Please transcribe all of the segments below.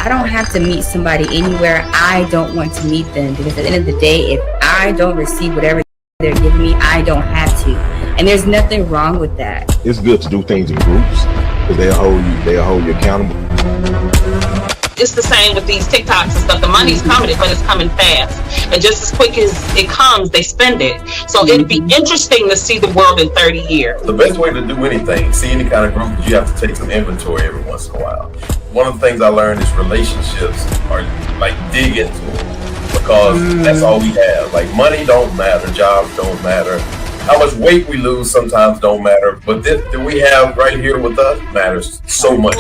I don't have to meet somebody anywhere I don't want to meet them, because at the end of the day, if I don't receive whatever they're giving me, I don't have to. And there's nothing wrong with that. It's good to do things in groups because they'll hold you accountable. It's the same with these TikToks and stuff. The money's coming, but it's coming fast. And just as quick as it comes, they spend it. So it'd be interesting to see the world in 30 years. The best way to do anything, see any kind of group, is you have to take some inventory every once in a while. One of the things I learned is relationships are like dig into them, because that's all we have. Like money don't matter, jobs don't matter. How much weight we lose sometimes don't matter. But this that we have right here with us matters so much.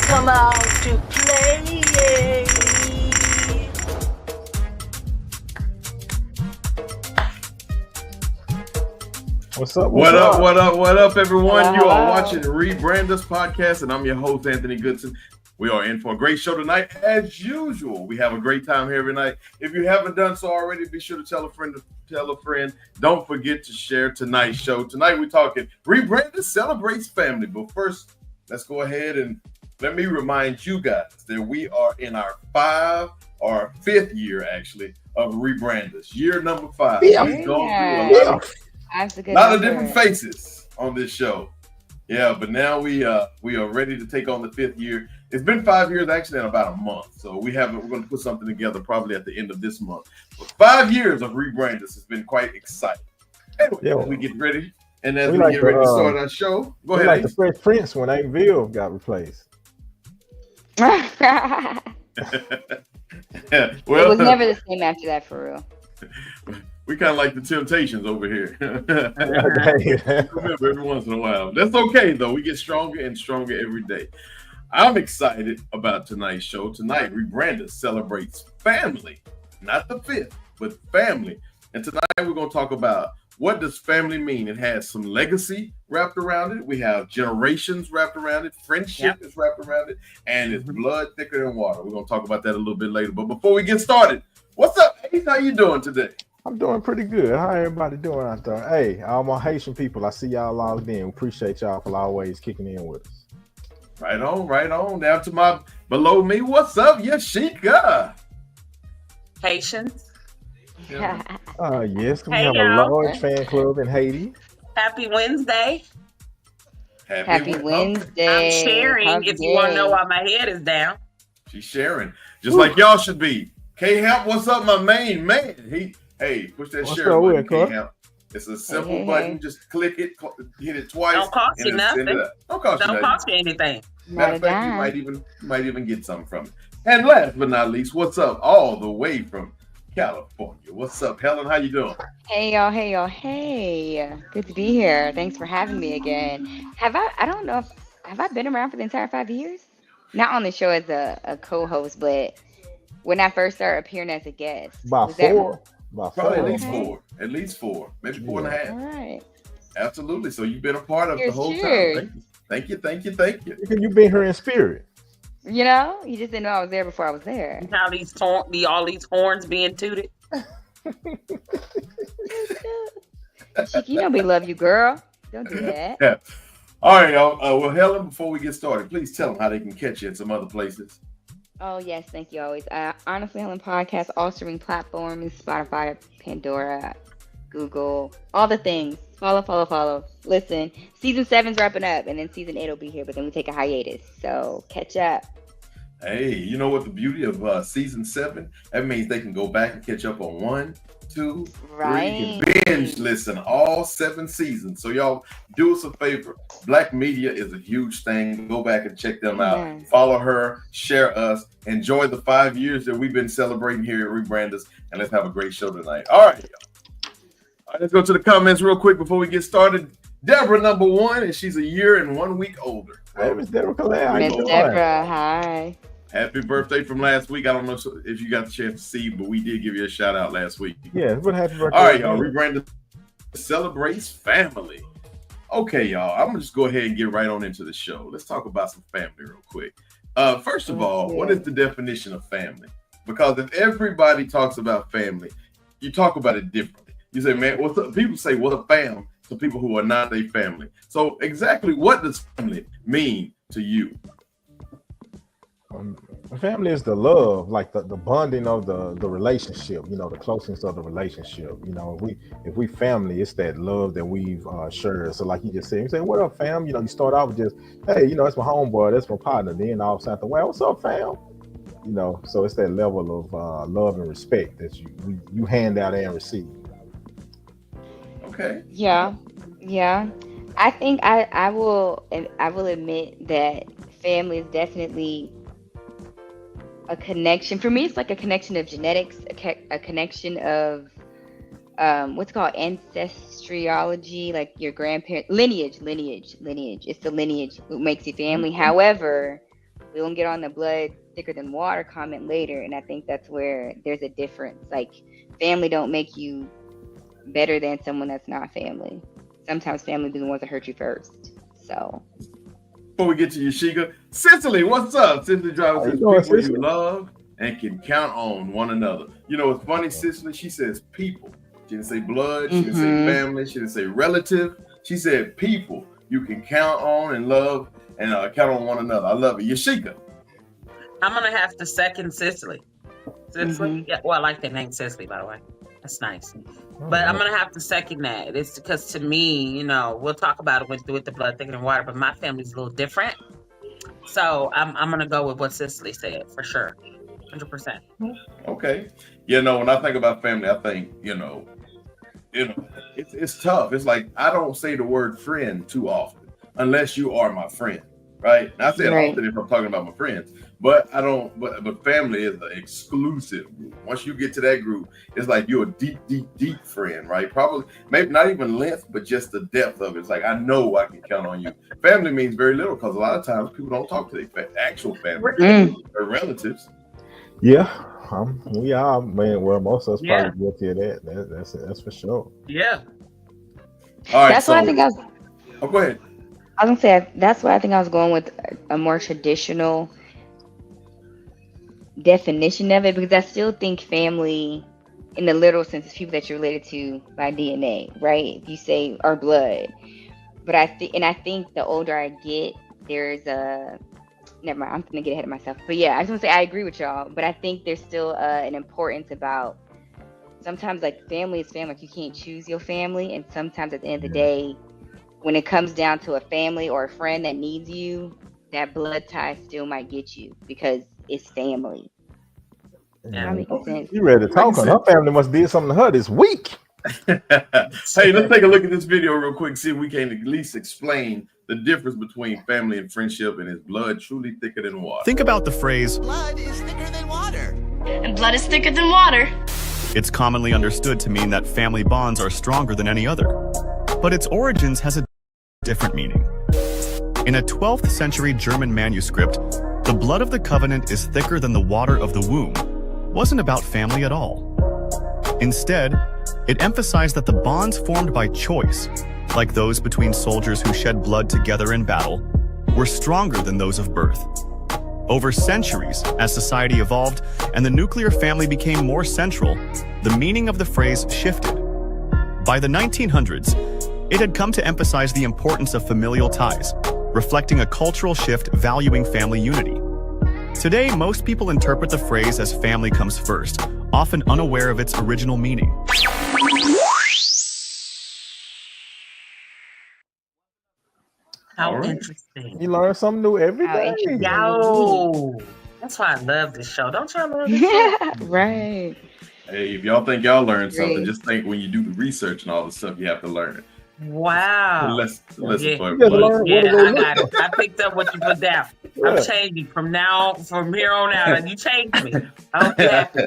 Come out to play. What's up? What up, everyone? You are watching rebrandUS podcast, and I'm your host, Anthony Goodson. We are in for a great show tonight, as usual. We have a great time here every night. If you haven't done so already, be sure to tell a friend. Don't forget to share tonight's show. Tonight we're talking rebrandUS celebrates family. But first, let's go ahead and let me remind you guys that we are in our fifth year, actually, of rebrandUS. Year number 5. Yeah. We've gone through a lot of different faces on this show. Yeah, but now we are ready to take on the 5th year. It's been 5 years actually in about a month. So we're going to put something together probably at the end of this month. But 5 years of rebrandUS has been quite exciting. Anyway, as we get ready, and as we get ready to start our show, go ahead. Like the Fresh Prince when Aintville got replaced. Well, it was never the same after that, for real. We kind of like the Temptations over here. Remember, every once in a while. That's okay, though. We get stronger and stronger every day. I'm excited about tonight's show. Tonight, rebrandUS celebrates family. Not the 5th, but family. And tonight, we're going to talk about what does family mean. It has some legacy wrapped around it. We have generations wrapped around it. Friendship is wrapped around it. And it's blood thicker than water. We're going to talk about that a little bit later. But before we get started, what's up, Ace? How you doing today? I'm doing pretty good. How everybody doing out there? Hey, all my Haitian people, I see y'all logged in. Appreciate y'all for always kicking in with us. Right on. Down to my below me. What's up, Yashika? Haitians. Yeah. Yes, we Hey, have y'all. a large fan club in Haiti. Happy Wednesday. Happy Wednesday. I'm sharing Happy if you want to day. know why my head is down. She's sharing. Just like y'all should be. K-Hamp, what's up, my main man? Push that What's share up button, with it, K-Hamp. It's a simple Hey. button. Just click it, hit it twice. Don't cost and you then send nothing. it up. Don't cost you Don't nothing. cost you anything. Matter of fact, you might even get something from it. And last but not least, what's up all the way from California? What's up, Helen? How you doing? Hey y'all. Hey, good to be here. Thanks for having me again. Have I been around for the entire 5 years? Not on the show as a co-host, but when I first started appearing as a guest. About Was that- four. Probably Okay. at least four, maybe 4.5. All right. Absolutely. So you've been a part of Cheers, the whole cheers. time. Thank you. You've been here in spirit. You know, you just didn't know I was there before I was there. How all these horns being tooted. Chick, you know we love you, girl. Don't do that. Yeah. All right, y'all. Well, Helen, before we get started, please tell them how they can catch you in some other places. Oh, yes. Thank you always. Honestly, Helen Podcast, all streaming platforms, Spotify, Pandora, Google, all the things. Follow. Listen, season 7's wrapping up, and then season 8 will be here, but then we take a hiatus. So catch up. Hey, you know what the beauty of season 7? That means they can go back and catch up on 1, 2, 3. Right. You can binge listen all 7 seasons. So y'all do us a favor. Black Media is a huge thing. Go back and check them out. Yes. Follow her, share us, enjoy the 5 years that we've been celebrating here at rebrandUS, and let's have a great show tonight. All right, y'all. All right, let's go to the comments real quick before we get started. Deborah, number 1, and she's a year and 1 week older. Hey, Miss Deborah Calais. Miss Deborah, hi. Happy birthday from last week. I don't know if you got the chance to see, but we did give you a shout out last week. Yeah, but happy birthday. All right, y'all. rebrandUS celebrates family. Okay, y'all. I'm gonna just go ahead and get right on into the show. Let's talk about some family real quick. First of all, what is the definition of family? Because if everybody talks about family, you talk about it differently. You say, man, what's up? People say, what's a fam to people who are not their family. So exactly what does family mean to you? Family is the love, like the bonding of the relationship. You know, the closeness of the relationship. You know, if we family, it's that love that we've shared. So, like you just said, you say, "What up, fam?" You know, you start off with just, "Hey, you know, it's my homeboy, that's my partner." Then all of a sudden, "Well, what's up, fam?" You know, so it's that level of love and respect that you hand out and receive. Okay. Yeah, yeah. I think I will admit that family is definitely a connection. For me, it's like a connection of genetics, a connection of what's called ancestrology, like your grandparent lineage. It's the lineage that makes you family. However, we won't get on the blood thicker than water comment later, and I think that's where there's a difference. Like family don't make you better than someone that's not family. Sometimes family be the ones that hurt you first. So Before we get to Yashika, Cicely, what's up? Cicely Driver How you says doing, people you Cicely? love and can count on one another. You know, it's funny, Cicely, she says people. She didn't say blood, she didn't say family, she didn't say relative. She said people you can count on and love and count on one another. I love it. Yashika. I'm gonna have to second Cicely. Cicely? Yeah, well, I like the name Cicely, by the way. That's nice. But I'm gonna have to second that. It's because to me, we'll talk about it with the blood thicker than water, but my family's a little different. So I'm gonna go with what Cicely said for sure. 100%. Okay. When I think about family, I think, it's tough. It's like I don't say the word friend too often unless you are my friend, right? And I say it Right. often if I'm talking about my friends, but I don't. But family is an exclusive group. Once you get to that group, it's like you're a deep, deep, deep friend, right? Probably, maybe not even length, but just the depth of it. It's like I know I can count on you. Family means very little because a lot of times people don't talk to their actual family, their relatives. Yeah, we are, man. Well, most of us Yeah. probably guilty of that. That's for sure. Yeah. All right, That's why I think I was. Oh, go ahead. I was gonna say that's why I think I was going with a more traditional definition of it, because I still think family, in the literal sense, is people that you're related to by DNA, right? If you say or blood, but I think the older I get, there's a never mind. I'm gonna get ahead of myself, but yeah, I just want to say I agree with y'all, but I think there's still an importance about sometimes like family is family. Like you can't choose your family, and sometimes at the end of the day, when it comes down to a family or a friend that needs you, that blood tie still might get you because it's family. Yeah. That makes sense. You ready to talk on? Her family must did something to her this week. Hey, let's take a look at this video real quick, see if we can at least explain the difference between family and friendship, and is blood truly thicker than water? Think about the phrase, Blood is thicker than water. And blood is thicker than water. it's commonly understood to mean that family bonds are stronger than any other. But its origins has a different meaning. In a 12th century German manuscript, the blood of the covenant is thicker than the water of the womb wasn't about family at all. Instead, it emphasized that the bonds formed by choice, like those between soldiers who shed blood together in battle, were stronger than those of birth. Over centuries, as society evolved and the nuclear family became more central, the meaning of the phrase shifted. By the 1900s, it had come to emphasize the importance of familial ties, reflecting a cultural shift valuing family unity. Today, most people interpret the phrase as family comes first, often unaware of its original meaning. How All right. interesting. You learn something new every How day. interesting. Yo. That's why I love this show. Don't y'all love this show? Right. Hey, if y'all think y'all learned something, Agree. just think when you do the research and all the stuff you have to learn. Wow. Listen Yeah. for You gotta blood. learn Yeah, what to go I look got at. it. I picked up what you put down. Yeah. I'm changing from here on out. And you changed me. I hope you happy.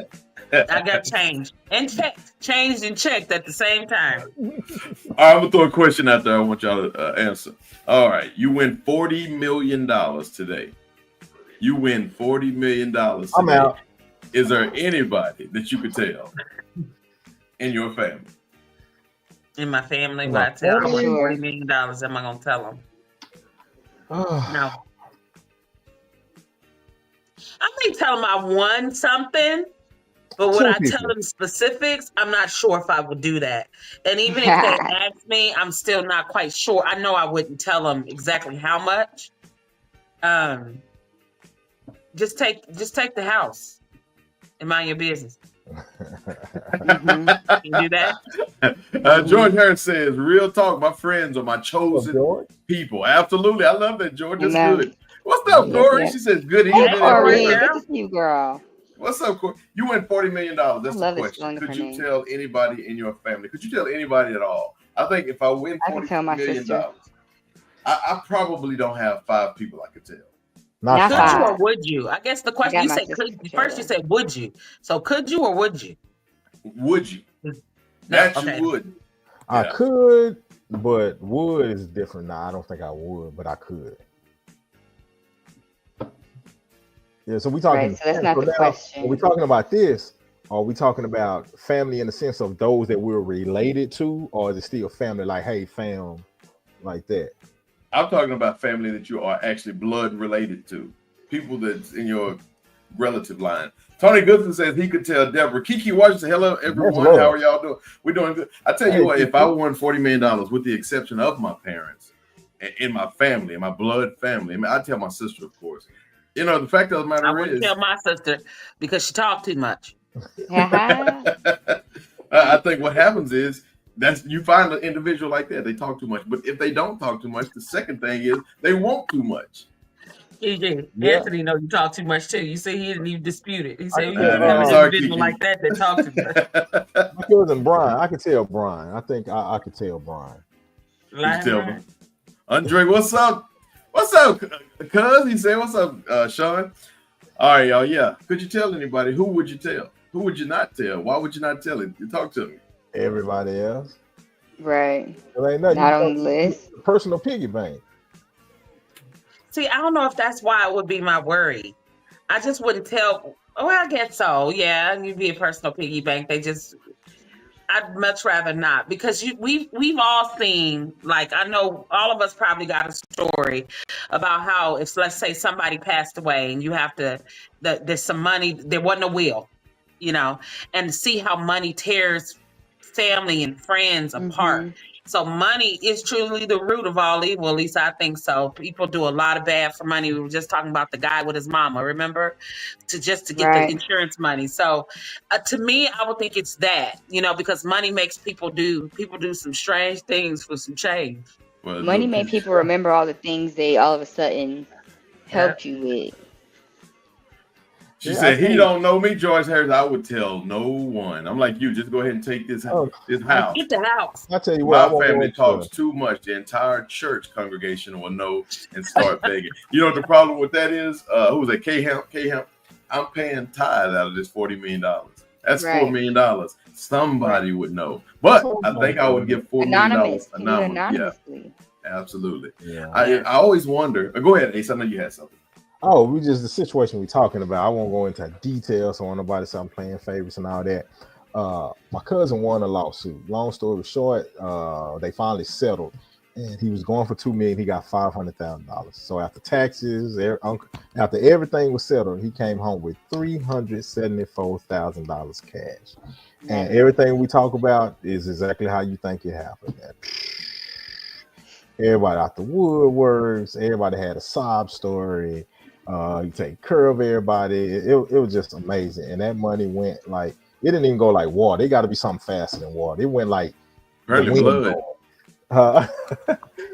I got changed and checked, changed and checked at the same time. All right, I'm gonna throw a question out there. I want y'all to answer. All right, you win $40 million today. You win $40 million today. I'm out. Is there anybody that you could tell in your family? In my family, In but I my tell I family? win $40 million. Am I gonna tell them? No. I may tell them I won something, but would Two I tell people. them specifics? I'm not sure if I would do that. And even if they ask me, I'm still not quite sure. I know I wouldn't tell them exactly how much. Just take the house and mind your business. You do that? George Harris says, "Real talk, my friends are my chosen people." Absolutely, I love that, George. That's good. What's up, Corey? Yeah. She says, "Good Hey, evening, Corey. everyone." Good to see you, girl. What's up, Corey? You win $40 million. That's I love the the question. spelling of Could her you name. tell anybody in your family? Could you tell anybody at all? I think if I win I can tell my $40 million, sister. I probably don't have 5 people I could tell. Not Could you or 5. would you? I guess the I question got you my said sister could for first. You sure. said would you? So could you or would you? Would you? No, That okay. you would. I Yeah. could, but would is different. Now I don't think I would, but I could. Yeah, so we talking. Right, so that's not the now, question. Are we talking about this? Or are we talking about family in the sense of those that we're related to, or is it still family like, hey, fam, like that? I'm talking about family that you are actually blood related to, people that's in your relative line. Tony Goodson says he could tell Deborah. Kiki Washington, hello everyone. That's How are y'all doing? We're doing good. I tell you Hey, what, if Kiki. I won $40 million, with the exception of my parents and in my family, in my blood family, I mean, I tell my sister, of course. You know, the fact of the I matter wouldn't is, tell my sister because she talked too much. I think what happens is that's you find an individual like that. They talk too much, but if they don't talk too much, the second thing is they want too much. Yeah. Anthony, know you talk too much too. You say he didn't even dispute it. He said you Yeah, tell an sorry, individual Kiki. like that talk too much. My cousin Brian, I could tell Brian. I think I could tell Brian. Lying, Tell lying. me. Andre, what's up? What's up, cuz? He said, what's up, Sean? All right, y'all. Yeah. Could you tell anybody? Who would you tell? Who would you not tell? Why would you not tell it? You talk to me. Everybody else. Right. There ain't nothing. Not on the list. Personal piggy bank. See, I don't know if that's why it would be my worry. I just wouldn't tell. Oh, I guess so. Yeah, you'd be a personal piggy bank. I'd much rather not because we've all seen, like, I know all of us probably got a story about how if, let's say, somebody passed away and you have to, there's some money, there wasn't a will, and to see how money tears family and friends apart. So money is truly the root of all evil. At least I think so. People do a lot of bad for money. We were just talking about the guy with his mama, remember? To get the insurance money. So to me, I would think it's that, because money makes people do some strange things for some change. Well, Money made people remember all the things they all of a sudden helped you with. She said, he don't know me, George Harris. I would tell no one. I'm like you. Just go ahead and take this house. Get the house. I tell you what, my family talks too much. The entire church congregation will know and start begging. You know what the problem with that is? Who was that? K-Hemp. I'm paying tithe out of this $40 million. That's $4 million. Somebody would know. But I think I would give $4 million anonymously. Yeah, absolutely. Yeah. I always wonder. Go ahead, Ace. I know you had something. Oh, the situation we're talking about. I won't go into details so nobody say I'm playing favorites and all that. My cousin won a lawsuit. Long story short, they finally settled, and he was going for $2 million. He got $500,000. So after taxes, after everything was settled, he came home with $374,000 cash. And everything we talk about is exactly how you think it happened. Everybody out the woodworks. Everybody had a sob story. You take care of everybody. It was just amazing. And that money went like, it didn't even go like water. It got to be something faster than water. It went like blood.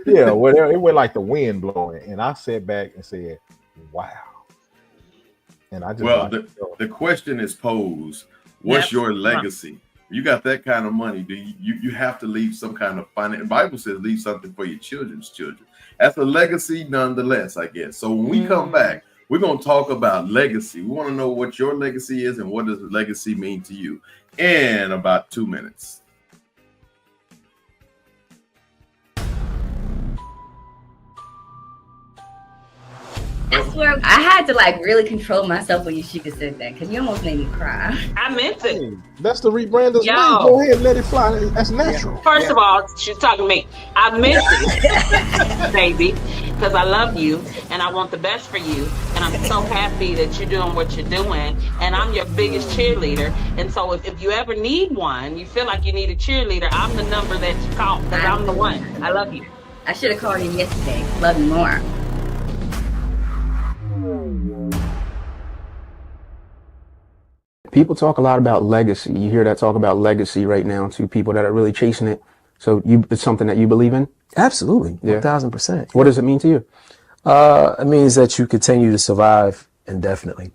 Yeah, whatever. It went like the wind blowing. And I sat back and said, wow. And I just the question is posed, what's your legacy? You got that kind of money. Do you have to leave some kind of finance? The Bible says leave something for your children's children. That's a legacy nonetheless, I guess. So when we come back, we're going to talk about legacy. We want to know what your legacy is and what does legacy mean to you in about 2 minutes. I swear, I had to really control myself when Yashika said that because you almost made me cry. I meant it. Hey, that's the rebrandUS way. Go ahead, let it fly. That's natural. First of all, she's talking to me. I meant it, baby, because I love you and I want the best for you. And I'm so happy that you're doing what you're doing. And I'm your biggest cheerleader. And so if you ever need one, you feel like you need a cheerleader, I'm the number that you call because I'm the one. I love you. I should have called you yesterday. Love you more. people talk a lot about legacy. You hear that talk about legacy right now to people that are really chasing it. So it's something that you believe in? Absolutely. Yeah. 1000%. What does it mean to you? It means that you continue to survive indefinitely,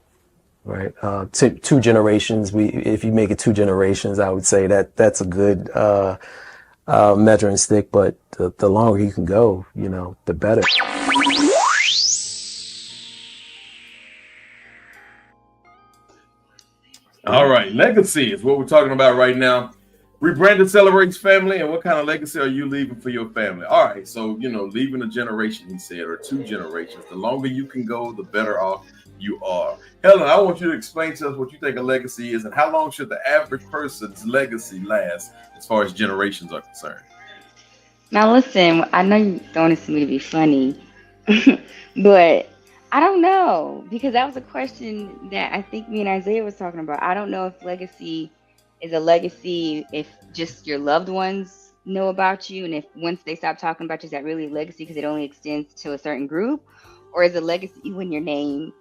right? Two generations. If you make it 2 generations, I would say that's a good measuring stick. But the longer you can go, the better. All right, legacy is what we're talking about right now. Rebranded celebrates family, and what kind of legacy are you leaving for your family? All right, so leaving a generation, he said, or 2 generations. The longer you can go, the better off you are. Helen, I want you to explain to us what you think a legacy is, and how long should the average person's legacy last as far as generations are concerned? Now listen, I know you're throwing this to me to be funny, but I don't know, because that was a question that I think me and Isaiah was talking about. I don't know if legacy is a legacy if just your loved ones know about you, and if once they stop talking about you, is that really a legacy because it only extends to a certain group, or is a legacy when your name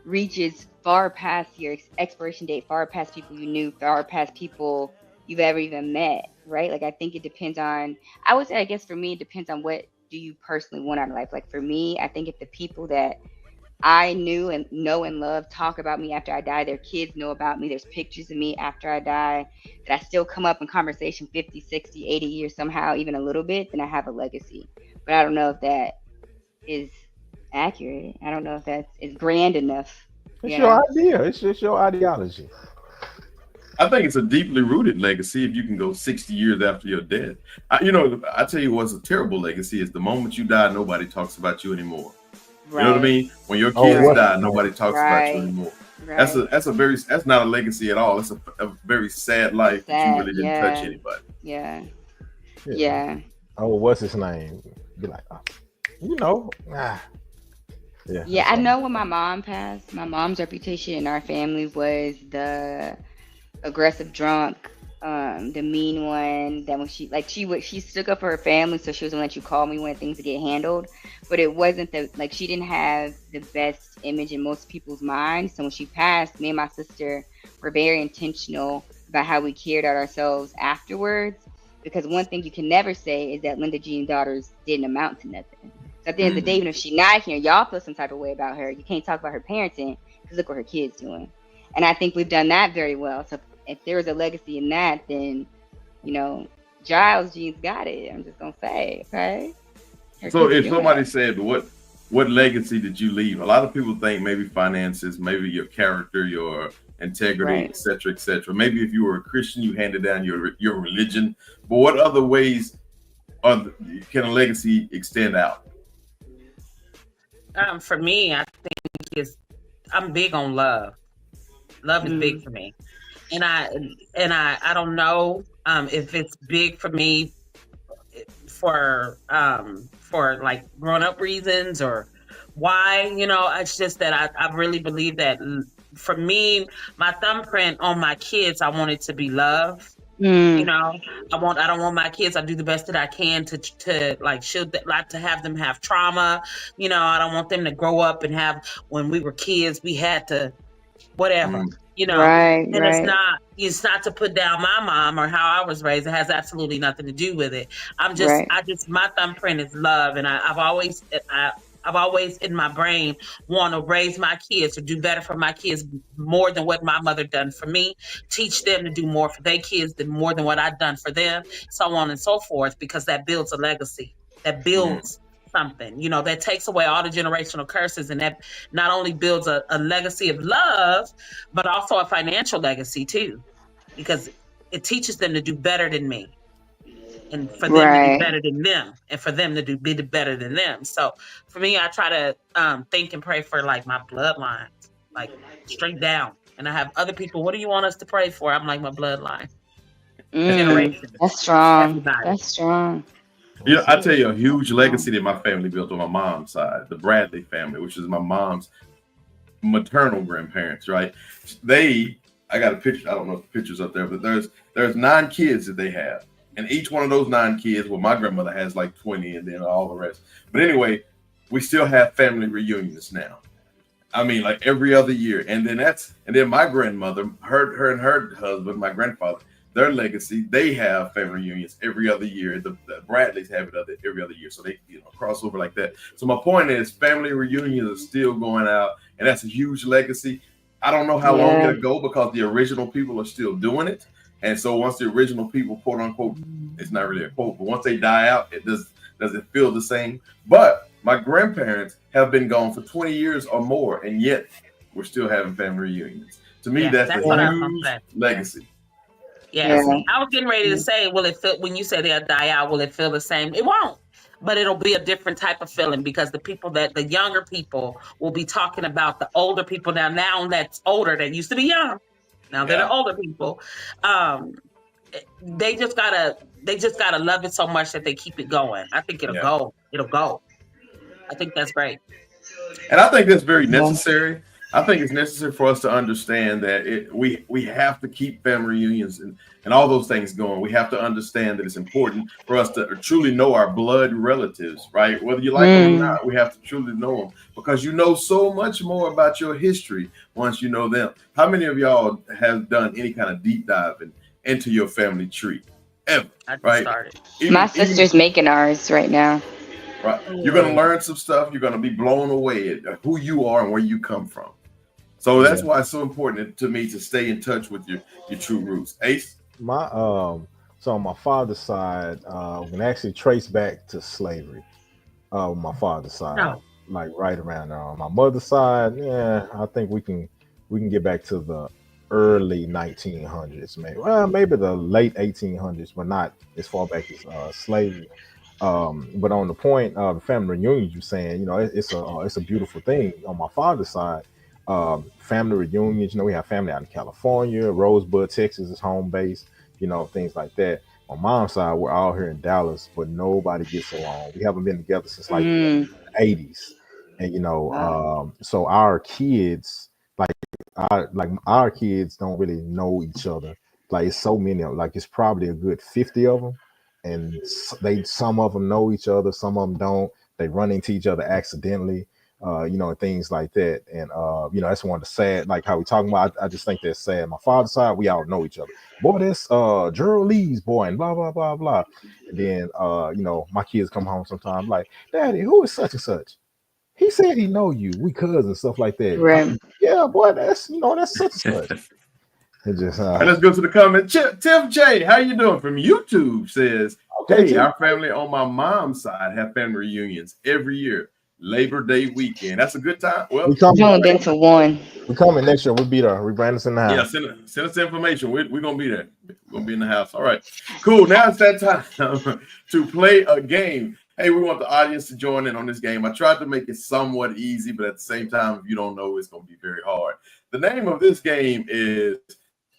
reaches far past your expiration date, far past people you knew, far past people you've ever even met, right? Like, I think it depends on, I would say, I guess for me, it depends on what do you personally want out of life. Like for me, I think if the people that I knew and know and love talk about me after I die, their kids know about me, there's pictures of me after I die, that I still come up in conversation 50, 60, 80 years somehow, even a little bit, then I have a legacy. But I don't know if that is accurate. I don't know if that is grand enough. It's your idea. It's just your ideology. I think it's a deeply rooted legacy if you can go 60 years after your death. I tell you what's a terrible legacy is the moment you die, nobody talks about you anymore. Right. You know what I mean? When your kids die, nobody talks about you anymore. Right. That's not a legacy at all. It's a very sad life that you really didn't touch anybody. Yeah. Oh, what's his name? Be like, Yeah, I know when my mom passed, my mom's reputation in our family was the aggressive drunk, the mean one, that when she stuck up for her family, so she was gonna let you call me when things get handled, but it wasn't she didn't have the best image in most people's minds. So when she passed, me and my sister were very intentional about how we cared about ourselves afterwards, because one thing you can never say is that Linda Jean's daughters didn't amount to nothing. So at the end of the day, even if she's not here, y'all feel some type of way about her. You can't talk about her parenting because look what her kid's doing. And I think we've done that very well. So if there was a legacy in that, then, Giles Jean's got it. I'm just going to say, okay? So if somebody said, what legacy did you leave? A lot of people think maybe finances, maybe your character, your integrity, et cetera, et cetera. Maybe if you were a Christian, you handed down your religion. But what other ways can a legacy extend out? For me, I think I'm big on love. Love is big for me. And I don't know if it's big for me for like grown up reasons or why, it's just that I really believe that for me, my thumbprint on my kids, I want it to be love. I don't want my kids, I do the best that I can to like shield that, like to have them have trauma. I don't want them to grow up and have, when we were kids, we had to whatever. It's not to put down my mom or how I was raised. It has absolutely nothing to do with it. My thumbprint is love. And I've always in my brain want to raise my kids or do better for my kids more than what my mother done for me, teach them to do more for their kids than more than what I've done for them, so on and so forth, because that builds a legacy, that builds something, that takes away all the generational curses, and that not only builds a legacy of love, but also a financial legacy too, because it teaches them to do better than me, and for them to be better than them, and for them to be better than them. So for me, I try to think and pray for like my bloodline, like straight down. And I have other people, what do you want us to pray for? I'm like, my bloodline. That's strong. Everybody. That's strong. I tell you a huge legacy that my family built on my mom's side, the Bradley family, which is my mom's maternal grandparents, right? I got a picture, I don't know if the picture's up there, but there's 9 kids that they have. And each one of those 9 kids, well, my grandmother has like 20 and then all the rest. But anyway, we still have family reunions now. I mean, like every other year. And then my grandmother, her and her husband, my grandfather, their legacy, they have family reunions every other year. The Bradleys have it every other year. So they, cross over like that. So my point is family reunions are still going out, and that's a huge legacy. I don't know how long it'll go because the original people are still doing it. And so once the original people, quote unquote, it's not really a quote, but once they die out, it doesn't feel the same. But my grandparents have been gone for 20 years or more, and yet we're still having family reunions. To me, that's a huge legacy. Yes. I was getting ready to say, will it feel, when you say they'll die out, will it feel the same? It won't. But it'll be a different type of feeling because the younger people will be talking about the older people now that's older, that used to be young. Now they're the older people. They just gotta love it so much that they keep it going. I think it'll go. It'll go. I think that's great. And I think that's very necessary. I think it's necessary for us to understand that we have to keep family reunions and all those things going. We have to understand that it's important for us to truly know our blood relatives, right? Whether you like them or not, we have to truly know them because you know so much more about your history once you know them. How many of y'all have done any kind of deep dive into your family tree ever? Right? My sister's making ours right now. Right. You're going to learn some stuff. You're going to be blown away at who you are and where you come from. So that's why it's so important to me to stay in touch with your true roots. Ace? So on my father's side, we can actually trace back to slavery. My father's side, like right around there. On my mother's side, I think we can get back to the early 1900s, maybe the late 1800s, but not as far back as slavery. But on the point of the family reunions, you're saying, it's a beautiful thing. On my father's side, family reunions, we have family out in California, Rosebud, Texas is home base, things like that. On mom's side, we're all here in Dallas, but nobody gets along. We haven't been together since like the 80s. And, so our kids, our kids don't really know each other. Like it's so many of them, like it's probably a good 50 of them. And some of them know each other, some of them don't. They run into each other accidentally, and things like that. And that's one of the sad, like how we talking about. I just think that's sad. My father's side, we all know each other. Boy, that's Gerald Lee's boy, and blah blah blah blah. And then my kids come home sometimes like, Daddy, who is such and such? He said he know you. We cousins, stuff like that. Right. Yeah, boy, that's that's such and such. It just all right, let's go to the comment. Tiff J, how you doing? From YouTube says, hey, our family on my mom's side have family reunions every year. Labor Day weekend. That's a good time. Well, I've only been to one. We're coming next year. We'll be there. Rebrand in the house. Yeah, send us the information. We're gonna be there. We're gonna be in the house. All right, cool. Now it's that time to play a game. Hey, we want the audience to join in on this game. I tried to make it somewhat easy, but at the same time, if you don't know, it's gonna be very hard. The name of this game is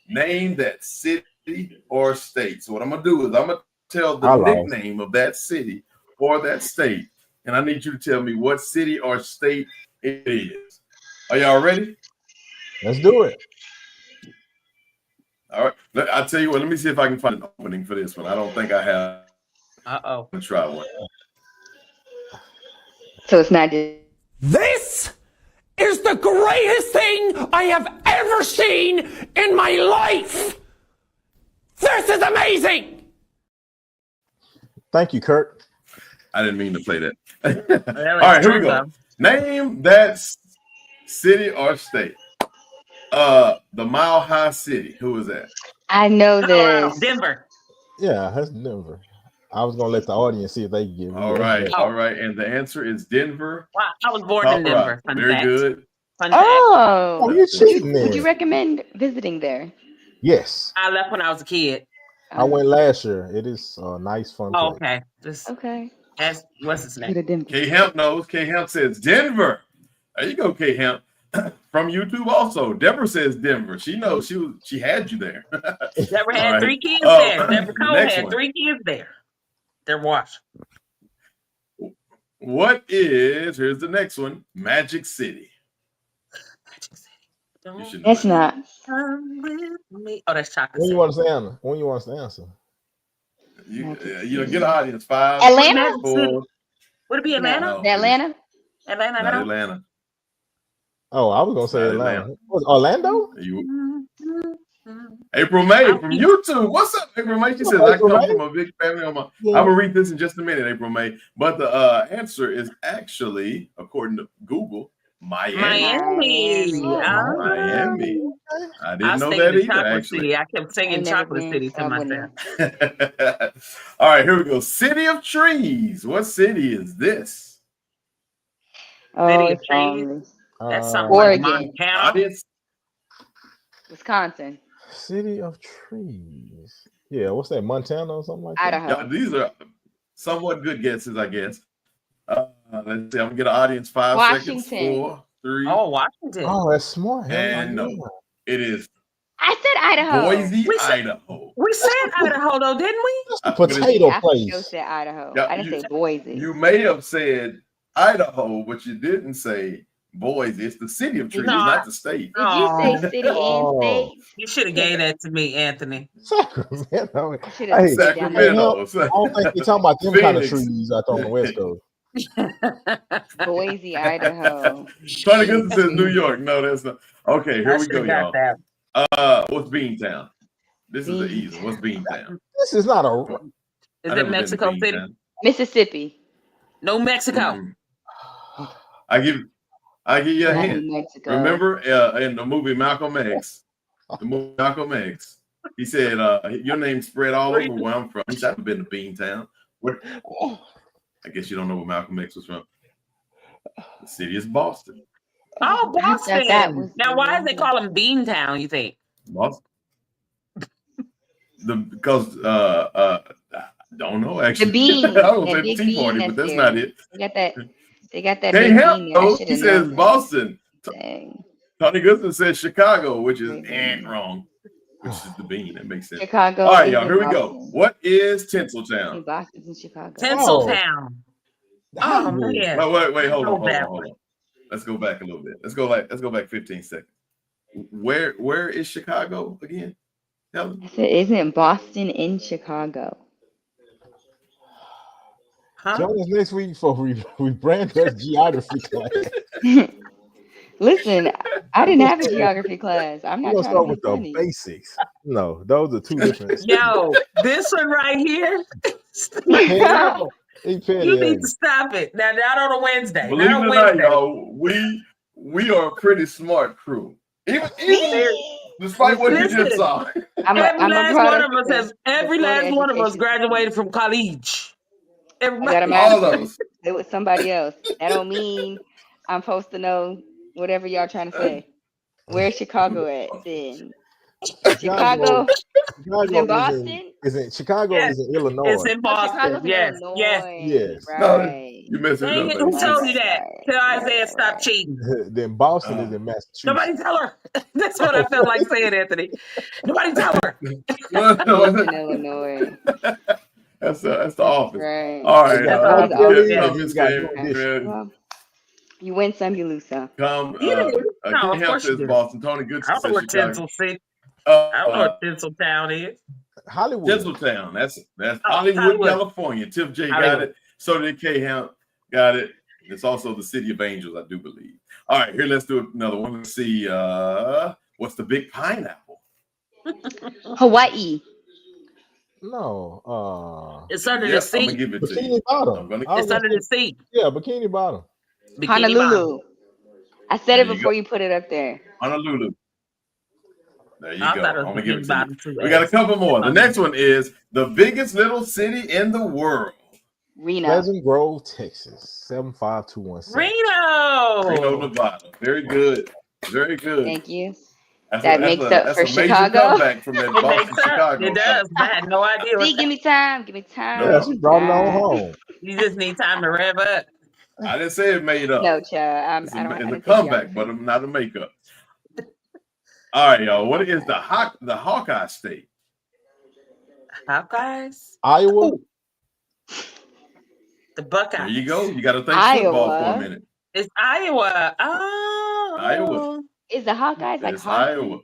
Name That City or State. So what I'm gonna do is I'm gonna tell the nickname of that city or that state, and I need you to tell me what city or state it is. Are y'all ready? Let's do it. All right. I'll tell you what. Let me see if I can find an opening for this one. I don't think I have. Let's try one. So it's not. This is the greatest thing I have ever seen in my life. This is amazing. Thank you, Kurt. I didn't mean to play that. All right, here we go. Name that city or state. The Mile High City. Who is that? I know this. Denver. Yeah, that's Denver. I was gonna let the audience see if they can get it. All right. And the answer is Denver. Wow, I was born in Denver. Very good. Oh, you cheating would you recommend visiting there? Yes. I left when I was a kid. I went last year. It is a nice, fun place. Okay. Okay. What's his name? K Hemp knows. K Hemp says Denver. There you go, K Hemp. From YouTube also. Deborah says Denver. She knows she had you there. Deborah had 3 kids there. Deborah Cole had 3 kids there. They're washed. What is, here's the next one, Magic City. It's not. Oh, that's chocolate. When you want us to answer? You get an audience. 5, Atlanta? 4. Would it be Atlanta? No. Atlanta? Atlanta? Not Atlanta. Oh, I was gonna say Atlanta. Was Orlando? April May from YouTube. What's up, April May? She says, I come from a big family. I'm gonna read this in just a minute, April May. But the answer is actually, according to Google, Miami. Miami. I didn't know that either, actually. City. I kept singing Chocolate City to myself. All right, here we go. City of Trees. What city is this? City of Trees. That's something Oregon. like Montana. Wisconsin. City of Trees. Yeah, what's that? Montana or something like that? Idaho. Yeah, these are somewhat good guesses, I guess. Let's see. I'm gonna get an audience 5 seconds. 4, 3. Oh, Washington. Oh, that's smart. And no, it is. I said Idaho. Boise, Idaho. We said Idaho, though, didn't we? That's the potato I place. said Idaho. Yeah, I didn't say Boise. You may have said Idaho, but you didn't say Boise. It's the city of trees, not the state. Did you say city and state? You should have gave that to me, Anthony. Sacramento. Hey, Sacramento. I don't think you're talking about them kind of trees out on the West Coast. Boise, Idaho. Tony Goodson says New York. No, that's not. Okay, here we go, y'all. What's Beantown? This is the easy. What's Beantown? This is not a. Is it Mexico City? Mississippi. No, Mexico. I give you a Not hint. New Mexico. Remember in the movie Malcolm X, he said, your name spread all over where I'm from. He said, I've been to Beantown. I guess you don't know where Malcolm X was from. The city is Boston. Oh, Boston. Now, why does they call them Beantown, you think? Boston. Because I don't know, actually. The bean. I don't That say big Tea bean Party, that's but that's there. not it. They got that Can't big help bean there. I though. should He have says known that. Boston. Dang. Tony Goodson says Chicago, which is wrong, which is the bean. That makes sense. Chicago. All right, is y'all, in here we go. Boston. What is Tinseltown? Boston's in Chicago. Tinseltown. Oh, man. Wait, hold on. Let's go back a little bit. Let's go back 15 seconds. Where is Chicago again? Helen? I said, isn't Boston in Chicago? Join us next week for rebrandUS geography class. Listen, I didn't have a geography class. I'm not We're trying gonna to start be with the funny. basics. No, those are two different. Yo, this one right here. You need to stop it. Now, not on a Wednesday. Believe it Not on or not, Wednesday. y'all, we are a pretty smart crew. Even despite what you just saw. Every last one of us has. Every last one of us graduated from college. Everybody. All of us. It was somebody else. That don't mean I'm supposed to know whatever y'all trying to say. Where's Chicago at then? Chicago is in Boston? Chicago Yes. is in Illinois. It's in Boston. Chicago's in Yes. Illinois. Yes. Right. You messed it Dang up. it, who told you that? Tell Isaiah stop cheating. Then Boston is in Massachusetts. Nobody tell her. That's what I felt like saying, Anthony. Nobody tell her. It's in Illinois. That's the office. Right. All right. That's all Miss Game. Well, you win some, you lose some. Come. No, King of Help course you says do. Boston. Tony I Goodson don't know says what Chicago. Tinsel City. I don't know what Tinseltown is. Hollywood. Tinseltown. That's Hollywood, California. Tiff J got it. So did K Hemp. Got it. It's also the city of angels, I do believe. All right, here, let's do another one. Let's see. What's the big pineapple? Hawaii. No. It's under Yep, the sea. I'm gonna give it to Bikini you. Bottom. It's under the sea. Yeah, Bikini Bottom. Bikini Honolulu. Bottom. I said it There you before go. you put it up there. Honolulu. There you I go. thought it I'm was gonna give it Bikini to Bottom you. too. We got a couple more. The next one is the biggest little city in the world. Reno. Pleasant Grove, Texas. 75217. Reno, Nevada. Very good. Very good. Thank you. That's That makes up that's for a major Chicago. comeback from that It Boston, makes up. Chicago. It does. I had no idea. See, give me time. Give me time. Yeah, she brought it on home. You just need time to rev up. I didn't say it made up. No, child. It's I don't. I a didn't comeback, but not a makeup. All right, y'all. What is the Hawkeye State? Hawkeyes? Iowa. The Buckeyes. There you go. You got to think Iowa. football for a minute. It's Iowa. Oh. Iowa. Is the Hawkeyes like It's hockey? Iowa.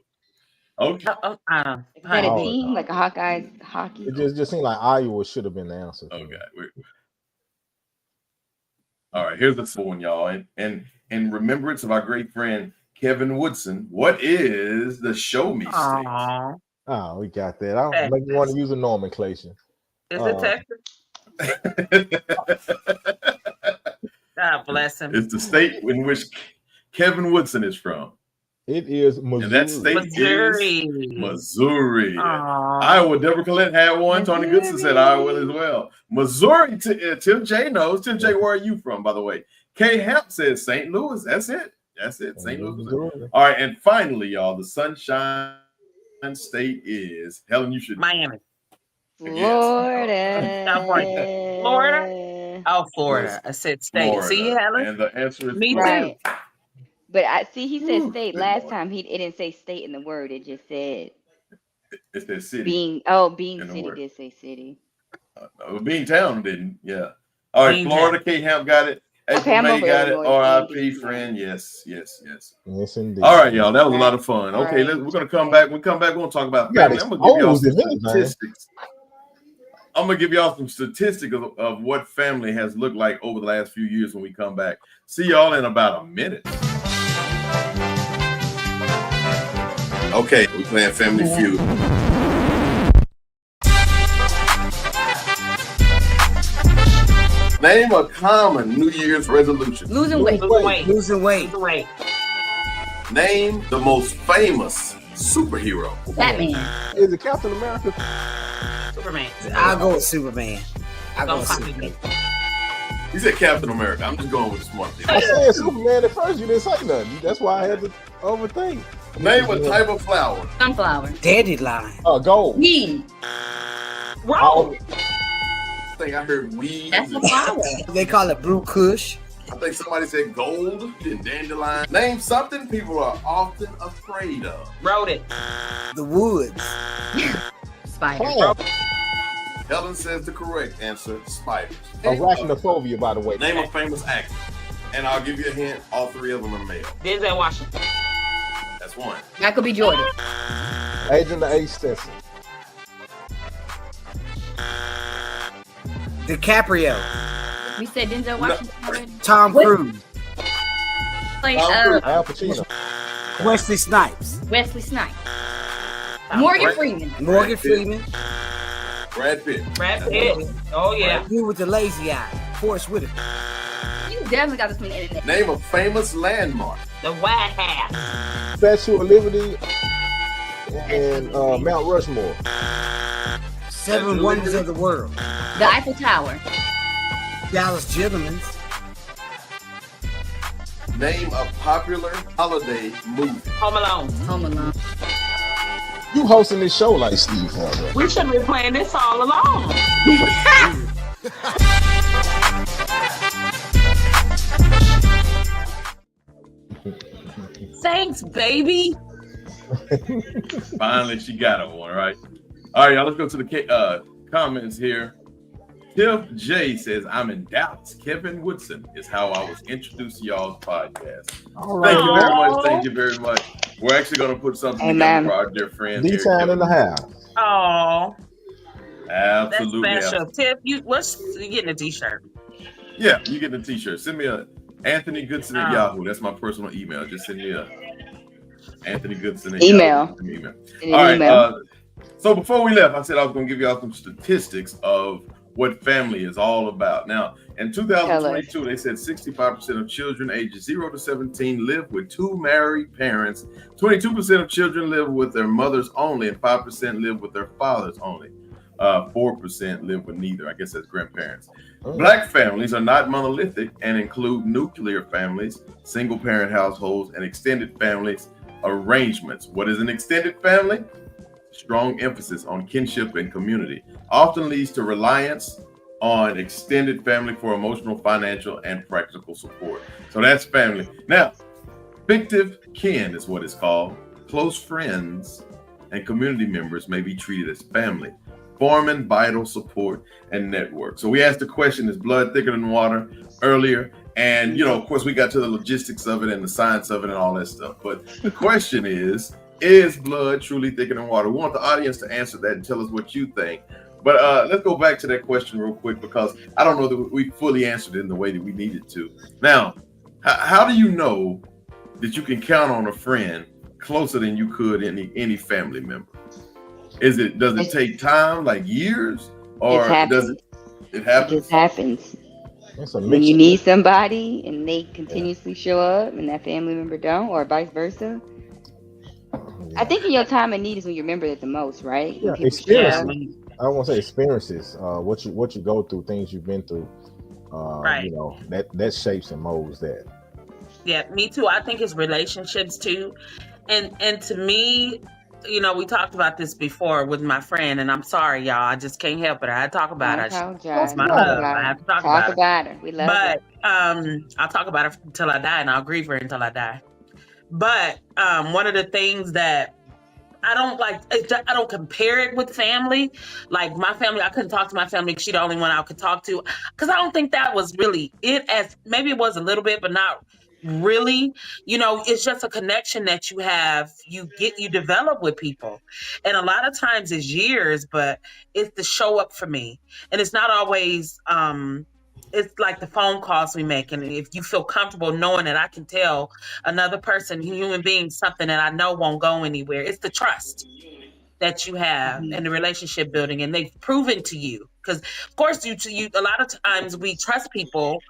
Okay. Is that a team? Like a Hawkeyes hockey? It just seemed like Iowa should have been the answer. Okay. All right. Here's the one, y'all. And in remembrance of our great friend Kevin Woodson. What is the show me state? Aww. Oh, we got that. I don't make you want to use a nomenclature. Is it Texas? God bless him. It's the state in which Kevin Woodson is from. It is Missouri. And that state Missouri. is Missouri. Aww. Iowa. Deborah Collette had one. Tony Goodson said Iowa as well. Missouri. Tim J knows. Tim J, where are you from, by the way? Kay Hamp says St. Louis. That's it. That's it. St. Louis. Missouri. All right. And finally, y'all, the Sunshine State is Helen. You should Miami. Florida. California. Florida? Oh, Florida. I said state. Florida. See, Helen? And the answer is Me Florida. too. But I see he said state Good last Lord. time. It didn't say state in the word. It just said It says city. being In the city word. did say city. No, being town didn't. Yeah. All right. Being Florida. Kay Hamp got it. April Okay, I'm May over got it. Illinois, R.I.P. DC. friend. Yes. Yes. Yes. Yes, indeed. All right, y'all. That was a lot of fun. All Okay, right. we're gonna come back. When we come back, we're gonna talk about You got family. I'm gonna give y'all exposed, some if anything. statistics. I'm gonna give y'all some statistics of what family has looked like over the last few years when we come back. See y'all in about a minute. Okay, we playing Family Feud. Name a common New Year's resolution. Losing weight. Losing weight. Name the most famous superhero. Batman. Is it Captain America? Superman. I'll go with Superman. I'll go Don't with copy Superman. me. He said Captain America. I'm just going with the smart thing. I said Superman at first. You didn't say nothing. That's why I had to overthink. Name a type of flower. Sunflower. Dandelion. Gold. Weed. Wrong. I think I heard weed. That's a flower. They call it Blue Kush. I think somebody said gold and dandelion. Name something people are often afraid of. Wrote it. The woods. Spider. Helen says the correct answer, spiders. Arachnophobia, by the way. Name a famous actor. And I'll give you a hint, all three of them are male. Denzel Washington. That's one. Michael B. Jordan. Agent of A. Stetson. DiCaprio. We said Denzel Washington already. Tom Cruise. Like, Al Pacino. Wesley Snipes. Wesley Snipes. Morgan Freeman. Morgan Freeman. Brad Pitt. Brad Pitt. Oh, yeah. Dude with the lazy eye. Forrest Whitaker. You definitely got this from the internet. Name a famous landmark. The White House. Statue of Liberty and Mount Rushmore. Seven Wonders of the World. The Eiffel Tower. Dallas Gentlemen's. Name a popular holiday movie. Home Alone. Home Alone. You hosting this show like Steve Harvey. We should have been playing this all along. Thanks, baby. Finally, she got one, right? All right, y'all, let's go to the comments here. Tiff J says, I'm in Dallas. Kevin Woodson is how I was introduced to y'all's podcast. All right. Thank you very much. Thank you very much. We're actually going to put something together for our dear friends here. D-Town in the house. Oh, Absolutely. that's special. Tiff, you getting a t-shirt? Yeah, you get the t-shirt. Send me a Anthony Goodson at Yahoo. That's my personal email. Just send me a Anthony Goodson at Email. Yahoo. Email. An All right. email. So before we left, I said I was going to give y'all some statistics of what family is all about. Now, in 2022, they said 65% of children ages 0 to 17 live with two married parents. 22% of children live with their mothers only, and 5% live with their fathers only. 4% live with neither. I guess that's grandparents. Black families are not monolithic and include nuclear families, single parent households, and extended families arrangements. What is an extended family? Strong emphasis on kinship and community often leads to reliance on extended family for emotional, financial, and practical support. So that's family. Now, fictive kin is what it's called. Close friends and community members may be treated as family, forming vital support and network. So we asked the question, is blood thicker than water earlier? And, of course, we got to the logistics of it and the science of it and all that stuff. But the question is blood truly thicker than water? We want the audience to answer that and tell us what you think. But let's go back to that question real quick, because I don't know that we fully answered it in the way that we needed to. Now, How do you know that you can count on a friend closer than you could any family member? Does it take time, like years, or does it happens? It just happens. It's a When you mixture. need somebody and they continuously show up and that family member don't, or vice versa. I think in your time of need is when you remember it the most, right? Yeah, When people experiences. I want to say experiences. What you go through, things you've been through. Right. You know, that shapes and molds that. Yeah, me too. I think it's relationships too. And to me, you know, we talked about this before with my friend, and I'm sorry, y'all. I just can't help it. I had to talk about Don't it. apologize. It's my love. I have to talk about it. Her. We love her. But I'll talk about her until I die, and I'll grieve her until I die. But one of the things that I don't like, I don't compare it with family. Like my family, I couldn't talk to my family. She the only one I could talk to, because I don't think that was really it. As maybe it was a little bit, but not really. You know, it's just a connection that you have. You develop with people, and a lot of times it's years, but it's the show up for me, and it's not always. It's like the phone calls we make, and if you feel comfortable knowing that I can tell another person, human being, something that I know won't go anywhere. It's the trust that you have and the relationship building, and they've proven to you. Because of course, you a lot of times we trust people,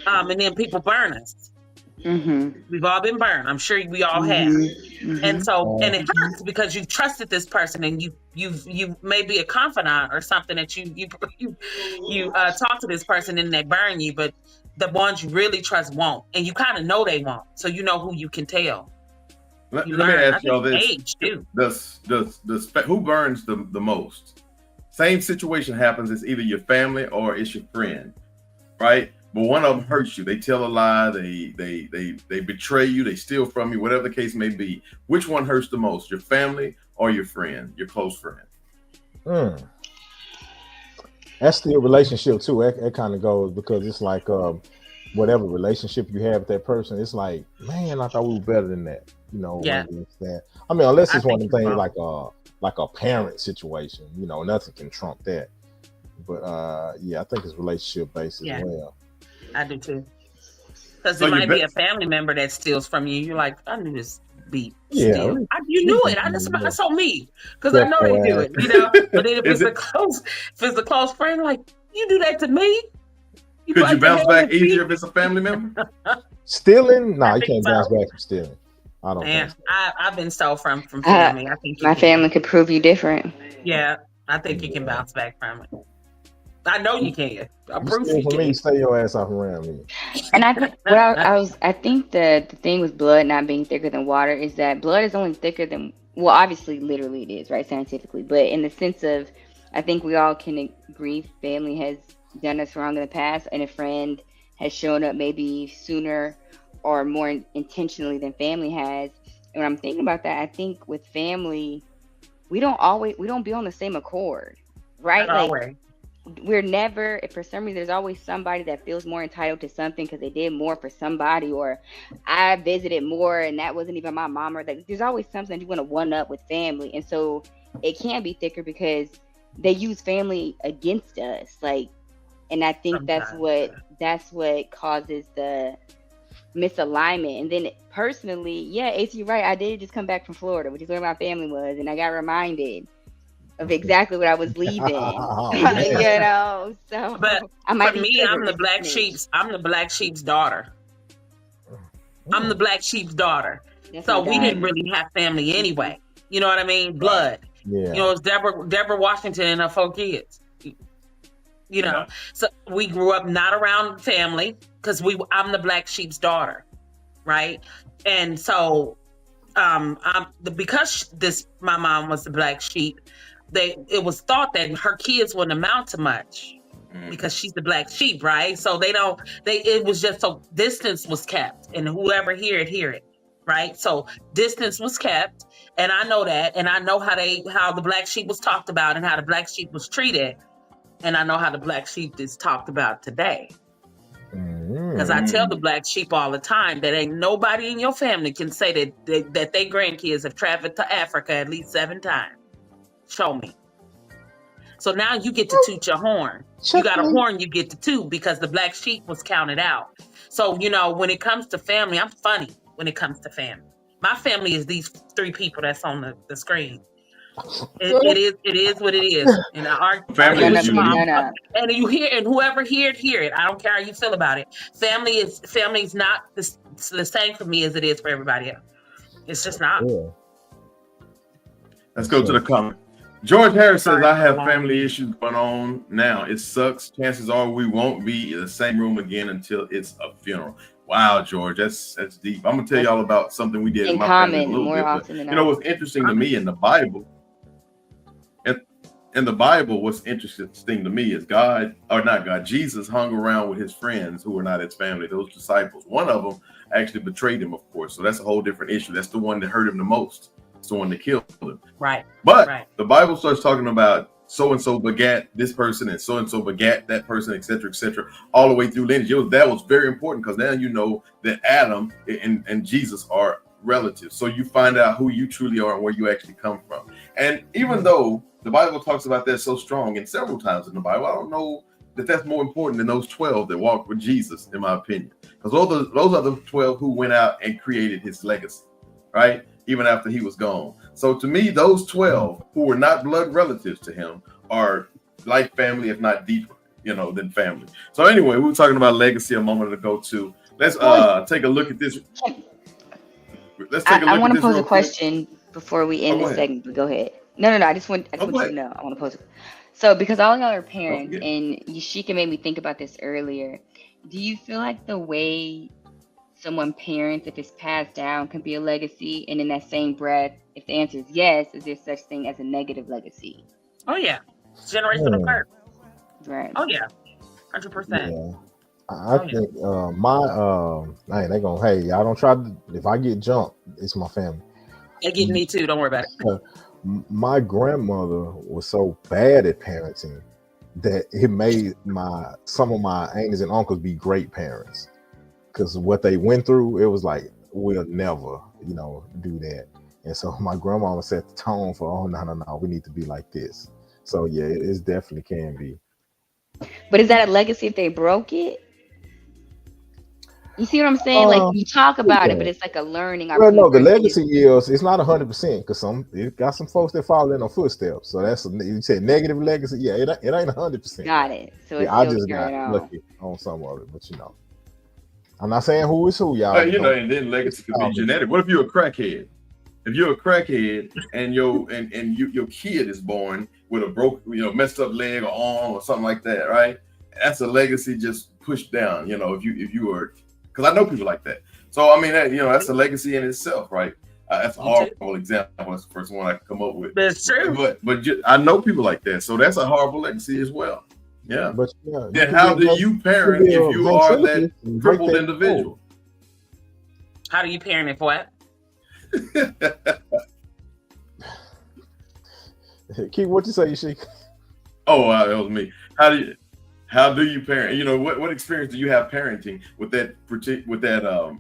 and then people burn us. We've all been burned. I'm sure we all have. And so, and it hurts because you've trusted this person, and you may be a confidant or something that you talk to this person and they burn you, but the ones you really trust won't, and you kind of know they won't, so you know who you can tell. Let me ask y'all this: age too. Who burns the most? Same situation happens. It's either your family or it's your friend, right? But one of them hurts you. They tell a lie. They betray you. They steal from you. Whatever the case may be. Which one hurts the most? Your family or your friend? Your close friend? That's still a relationship too. That kind of goes because it's like whatever relationship you have with that person, it's like, man, I thought we were better than that. You know, yeah. That. I mean, unless it's one of the things like a parent situation, you know, nothing can trump that. But yeah, I think it's relationship based as well. I do too. Because there might be a family member that steals from you. You're like, I knew this beat. Yeah, you knew it. That's on me because I know they do it. You know, but then if it's a close friend, like you do that to me. Could you bounce back easier if it's a family member? Stealing? No, you can't bounce back from stealing. I don't. Yeah, I've been stole from family. I think my family could prove you different. Yeah, I think you can bounce back from it. I know you can. I'm proof you can. Me, stay your ass off around me. And I think I think the thing with blood not being thicker than water is that blood is only thicker than, well, obviously literally it is, right, scientifically, but in the sense of, I think we all can agree family has done us wrong in the past, and a friend has shown up maybe sooner or more intentionally than family has. And when I'm thinking about that, I think with family, we don't be on the same accord, right? Not always. We're never, if for some reason there's always somebody that feels more entitled to something because they did more for somebody, or I visited more and that wasn't even my mom, or that there's always something you want to one up with family. And so it can be thicker because they use family against us. And I think that's what causes the misalignment. And then personally, yeah, AC, you're right. I did just come back from Florida, which is where my family was, and I got reminded of exactly what I was leaving. You know, so but for me, I'm the black sheep's daughter. I'm the black sheep's daughter. So we didn't really have family anyway. You know what I mean? Blood. Yeah. You know, it's Deborah Washington and her 4 kids. You know, so we grew up not around family because I'm the black sheep's daughter, right? And so, because my mom was the black sheep, it was thought that her kids wouldn't amount to much because she's the black sheep, right? So it was just so distance was kept, and whoever hear it, right? So distance was kept, and I know that, and I know how the black sheep was talked about and how the black sheep was treated. And I know how the black sheep is talked about today. Because I tell the black sheep all the time that ain't nobody in your family can say that their grandkids have traveled to Africa at least 7 times. Show me. So now you get to toot your horn. You got a horn, you get to toot because the black sheep was counted out. So, when it comes to family, I'm funny when it comes to family. My family is these 3 people that's on the screen. It is what it is. And family is unique. And you hear, and whoever hear it. I don't care how you feel about it. Family is not the same for me as it is for everybody else. It's just not. Yeah. Let's go to the comment. George Harris says, I have family issues going on now. It sucks. Chances are we won't be in the same room again until it's a funeral. Wow, George, that's deep. I'm gonna tell y'all about something we did in my family a little bit. But, what's interesting to me in the Bible, what's interesting to me is Jesus hung around with his friends who were not his family, those disciples. One of them actually betrayed him, of course. So that's a whole different issue. That's the one that hurt him the most. It's the one that killed him. Right. But the Bible starts talking about so-and-so begat this person and so-and-so begat that person, etc., all the way through lineage. That was very important because now you know that Adam and Jesus are relatives. So you find out who you truly are and where you actually come from. And even though the Bible talks about that so strong and several times in the Bible, I don't know that that's more important than those 12 that walked with Jesus, in my opinion. Because those are the 12 who went out and created his legacy, right? Even after he was gone. So to me, those 12 who were not blood relatives to him are like family, if not deeper, than family. So anyway, we were talking about legacy a moment ago too. Let's take a look at this. I want to pose a question before we end this segment, but go ahead. No, I just want you to know. I want to pose it. So because all y'all are parents, and Yashika made me think about this earlier, do you feel like the way someone parents, if it's passed down, can be a legacy? And in that same breath, if the answer is yes, is there such thing as a negative legacy? Oh yeah, generational curse. Right. Oh yeah, 100%. Yeah. I think they gonna, hey, y'all don't try to, if I get jumped, it's my family. They get me too, don't worry about it. My grandmother was so bad at parenting that it made some of my aunts and uncles be great parents. Because what they went through, it was like, we'll never, do that. And so my grandmama set the tone for, no, we need to be like this. So yeah, it definitely can be. But is that a legacy if they broke it? You see what I'm saying? Like you talk about it, but it's like a learning opportunity. Well, no, the legacy is, it's not 100% because it got some folks that follow in their footsteps. So that's you said negative legacy. Yeah, it ain't 100%. Got it. So it's I just got lucky on some of it, but I'm not saying who is who, y'all. And then legacy could be genetic. What if you're a crackhead? If you're a crackhead and your kid is born with a broken, messed up leg or arm or something like that, right? That's a legacy just pushed down. If you were, because I know people like that. So I mean, that's a legacy in itself, right? That's a horrible example. That's the first one I can come up with. That's true. But I know people like that, so that's a horrible legacy as well. Yeah. But then how do you parent if you are that crippled individual? How do you parent if what? Keep what you say, Sheik. Oh, that was me. How do you parent? What experience do you have parenting with that?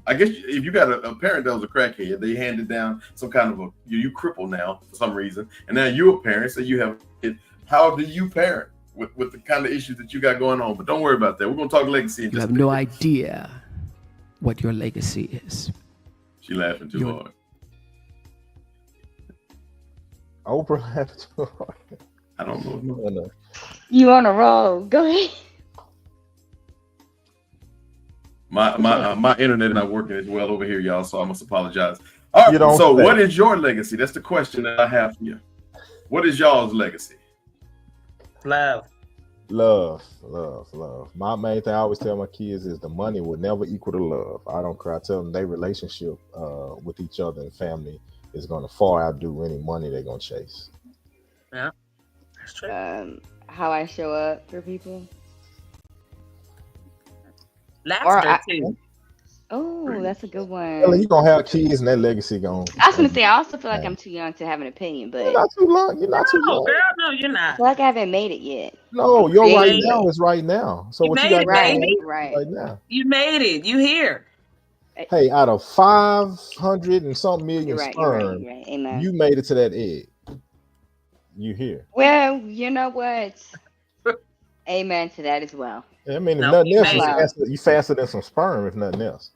I guess if you got a parent that was a crackhead, they handed down some kind of you crippled now for some reason, and now you're a parent, so you have it. How do you parent with the kind of issues that you got going on? But don't worry about that. We're gonna talk legacy. You have no idea what your legacy is. She laughing too hard. Oprah laughing too hard. I don't know. You on a roll. Go ahead. My internet not working as well over here, y'all. So I must apologize. All right. So what is your legacy? That's the question that I have for you. What is y'all's legacy? Love. My main thing I always tell my kids is the money will never equal the love. I don't care. I tell them their relationship with each other and family is going to far outdo any money they're going to chase. Yeah, that's true. How I show up for people. Laughter too. Oh, that's a good one. Well, you're going to have kids and that legacy going. I was going to say, I also feel like I'm too young to have an opinion, but you're not too long. You're not too young. Girl, no, you're not. I feel like I haven't made it yet. No, your right now is right now. So what you got right now? You made it. You here. Hey, out of 500 and some million you're right, sperm, you're right. Amen. You made it to that egg. you here. Well, you know what? Amen to that as well. I mean, if No, nothing he else, made it. you faster than some sperm. If nothing else.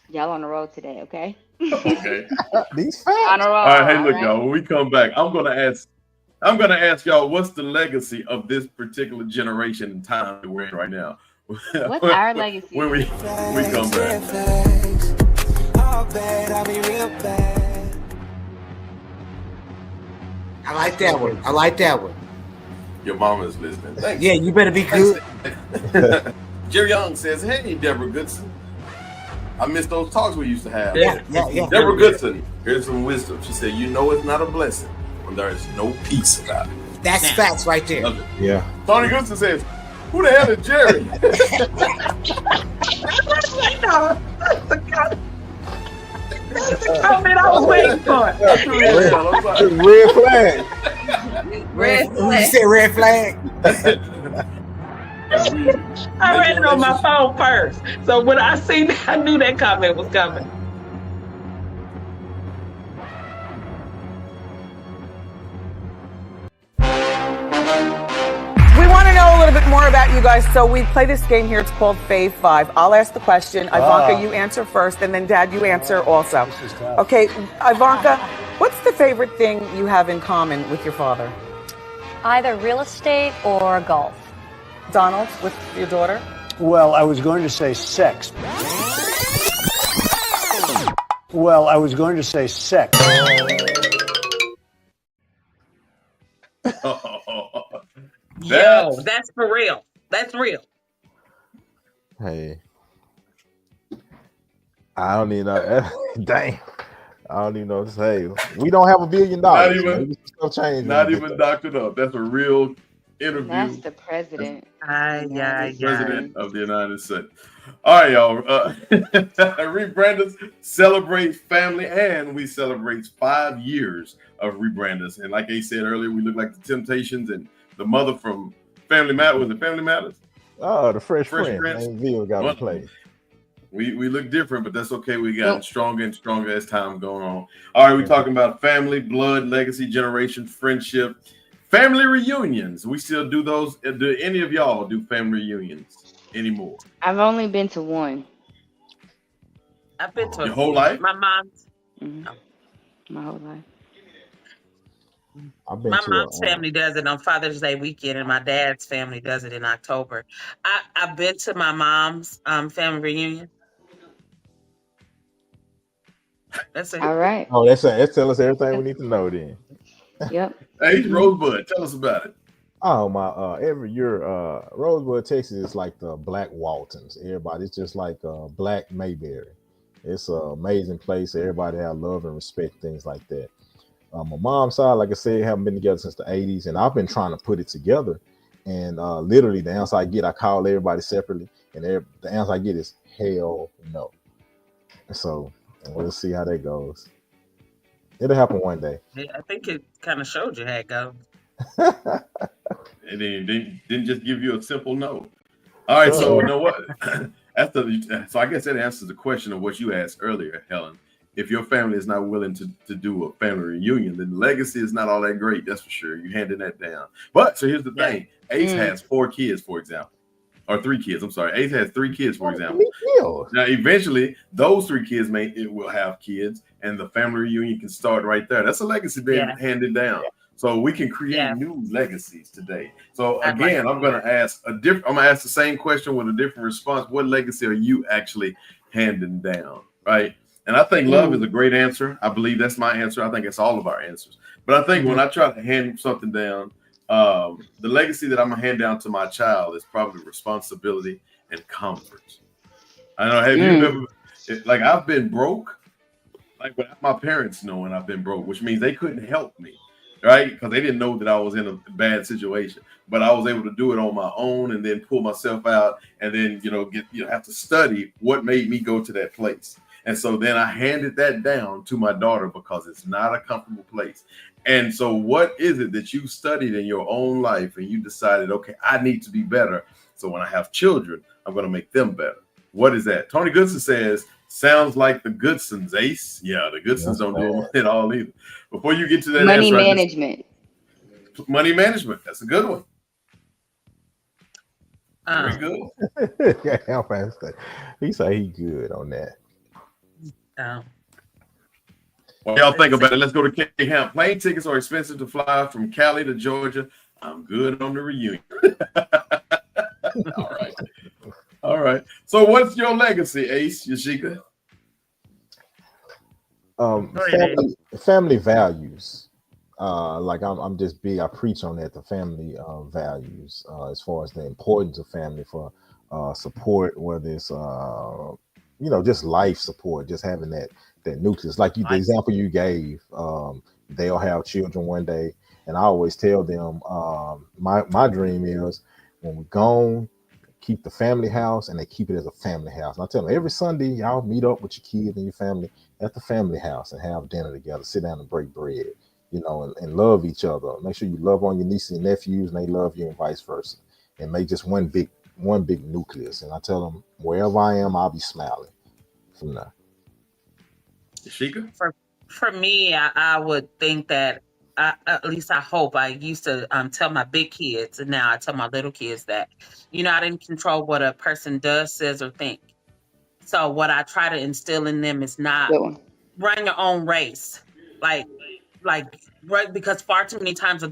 Y'all on the road today, okay? Okay. These On facts. the road. All right, hey, look, all y'all. When we come back, I'm gonna ask y'all what's the legacy of this particular generation and time that we're in right now. What's our legacy? when we come back. I like that one. I like that one. Your mama's listening. Thanks. Yeah, you better be good. Jerry Young says, "Hey, Deborah Goodson. I miss those talks we used to have." Yeah. Deborah Goodson, here's some wisdom. She said, "You know it's not a blessing when there is no peace about it." That's facts right there. Love it. Yeah. Tony Goodson says, "Who the hell is Jerry?" That's the comment I was waiting for. Red flag. Red Who you said red flag? I read it on my phone first. So when I seen that, I knew that comment was coming. We want to know a little bit more about you guys, so we play this game here. It's called Fave 5. I'll ask the question. Ivanka, you answer first, and then Dad, you answer also. Okay, Ivanka, what's the favorite thing you have in common with your father? Either real estate or golf. Donald, with your daughter? Well, I was going to say sex. Well, I was going to say sex. Yo, that's for real. That's real. Hey, I don't even know. Dang, I don't even know what to say. We don't have $1 billion. Not even doctored up. That's a real interview. That's the president. President of the United States. All right, y'all. Rebrandus celebrates family, and we celebrate 5 years of Rebrandus. And like I said earlier, we look like the Temptations and the mother from Family Matters. Was it Family Matters? Oh, the Fresh Prince. And Bill got to play. We look different, but that's okay. We got stronger and stronger as time going on. All right, we're talking about family, blood, legacy, generation, friendship, family reunions. We still do those. Do any of y'all do family reunions anymore? I've only been to one. I've been to your whole life. My mom's. My whole life. My mom's family does it on Father's Day weekend, and my dad's family does it in October. I've been to my mom's family reunion. That's it. All right. Oh, that's tell us everything we need to know then. Yep. Hey, Rosebud, tell us about it. Oh my! Every year, Rosebud, Texas is like the Black Waltons. It's just like Black Mayberry. It's an amazing place. Everybody have love and respect, things like that. My mom's side, like I said, haven't been together since the 80s, and I've been trying to put it together. And literally, the answer I get, I call everybody separately, and the answer I get is hell no. So we'll see how that goes. It'll happen one day. Yeah, I think it kind of showed you how it goes. And then didn't just give you a simple no. All right, so you know what? So I guess that answers the question of what you asked earlier, Helen. If your family is not willing to do a family reunion, then the legacy is not all that great. That's for sure. You're handing that down. But so here's the thing: Ace has 4 kids, for example, or 3 kids. I'm sorry, Ace has 3 kids, for example. Now, eventually, those 3 kids will have kids, and the family reunion can start right there. That's a legacy being handed down. So we can create new legacies today. So again, I'm going to ask I'm going to ask the same question with a different response. What legacy are you actually handing down, right? And I think love is a great answer. I believe that's my answer. I think it's all of our answers. But I think when I try to hand something down, the legacy that I'm going to hand down to my child is probably responsibility and comfort. I know, have you ever, like, I've been broke, like, without my parents knowing I've been broke, which means they couldn't help me, right? Because they didn't know that I was in a bad situation. But I was able to do it on my own and then pull myself out and then, have to study what made me go to that place. And so then I handed that down to my daughter because it's not a comfortable place. And so what is it that you studied in your own life and you decided, okay, I need to be better. So when I have children, I'm going to make them better. What is that? Tony Goodson says, sounds like the Goodsons, Ace. Yeah, the Goodsons don't do it all either. before you get to that Money answer, management. Money management. That's a good one. Very good. Yeah, he say he good on that. What y'all think about it? Let's go to K-Ham. Plane tickets are expensive to fly from Cali to Georgia. I'm good on the reunion. All right. So what's your legacy, Ace Yashika? Family values. Like I'm just big. I preach on that. The family values, as far as the importance of family for support, whether it's just life support, just having that nucleus. Like the example you gave, they'll have children one day, and I always tell them, my dream is when we're gone, keep the family house, and they keep it as a family house. And I tell them every Sunday, y'all meet up with your kids and your family at the family house and have dinner together, sit down and break bread, and love each other. Make sure you love on your nieces and nephews, and they love you, and vice versa. And make just one big nucleus. And I tell them, wherever I am, I'll be smiling from there. Yashika? For me, I would think that, at least I hope, I used to tell my big kids, and now I tell my little kids that, I didn't control what a person does, says, or think. So what I try to instill in them is not run your own race. Like, right, because far too many times